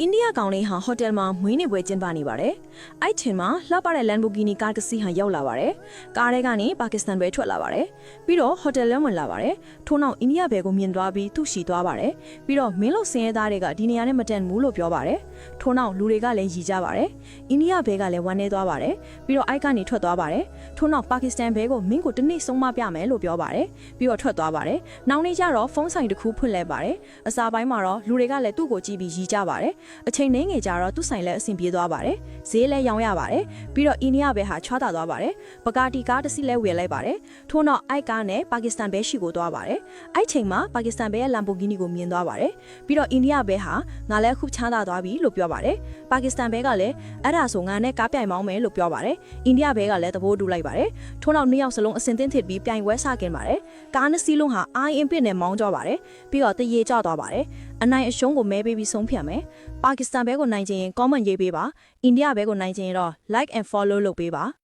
အိန္ဒိယကောင်လေးဟာဟိုတယ်မှာမွေးနေ့ပွဲကျင်းပနေပါတယ်။အဲ့ချိန်မှာလှပတဲ့ Lamborghini ကားတစ်စီးဟာရောက်လာပါတယ်။ကားထဲကနေပါကစ္စတန်ပဲထွက်လာပါတယ်။ပြီးတော့ဟိုတယ်လမ်းဝင်လာပါတယ်။ထို့နောက်အိန္ဒိယဘယ်ကိုမြင်သွားပြီးသူ့ရှီသွားပါတယ်။ပြီးတော့မင်းလို့စင်ရဲသားတွေကဒီနေရာနဲ့မတန်ဘူးလို့ပြောပါတယ်။ထို့နောက်လူတွေကလည်းရည်ကြပါတယ်။အိန္ဒိယဘဲကလည်းဝမ်းနေသွားပါတယ်။ပြီးတော့အိုက်ကနေထွက်သွားပါတယ်။ထို့နောက်ပါကစ္စတန်ဘဲကိုမင်းကိုတနေ့ဆုံးမပြမယ်လို့ပြောပါတယ်။ပြီးတော့ထွက်သွားပါတယ်။နောက်နေ့ကျတော့ဖုန်းဆိုင်တစ်ခုဖွင့်လဲပါတယ်။အစာပိုင်းမှာတော့လူတွေကလည်းသူ့ကိုကြည့်ပြီးရည်ကြပါတယ်။အချိန်နှင်းငယ်ကြတော့သူ့ဆိုင်လည်းအဆင်ပြေသွားပါတယ်။ဈေးလည်းရောင်းရပါတယ်။ပြီးတော့အိန္ဒိယဘဲဟာချွားတာသွားပါတယ်။ပကာတီကားတစ်စီးလည်းဝယ်လိုက်ပါတယ်။ထို့နောက်အိုက်ကားနဲ့ပါကစ္စတန်ဘဲရှိကိုသွားပါတယ်။အဲ့ချိန်မှာပါကစ္စတန်ဘဲရဲ့ Lamborghini ကိုမြင်သွားပါတယ်။ပြီးတော့အိန္ဒိယဘဲဟာငါလည်းအခုချမ်းသာသွားပြီလို့ပြောပါတယ်။ပါကစ္စတန်ဘဲကလည်းအဲ့ဒါဆိုငါနဲ့ကားပြိုင်မောင်းမယ်လို့ပြောပါတယ်။အိန္ဒိယဘဲကလည်းသဘောတူလိုက်ပါတယ်။ထို့နောက်နှစ်ယောက်စလုံးအစင်သင်းထစ်ပြီးပြိုင်ပွဲစခင်ပါတယ်။ကားနှစ်စီးလုံးဟာအိုင်းအင်ပစ်နဲ့မောင်းကြပါတယ်။ပြီးတော့တရေကျသွားပါတယ်။အနိုင်အရှုံးကိုမဲပေးပြီးဆုံးဖြတ်မယ်။ပါကစ္စတန်ဘဲကိုနိုင်ချင်ရင် comment ရေးပေးပါ။ အိန္ဒိယဘဲကိုနိုင်ချင်ရင်တော့ like and follow လုပ်ပေးပါ။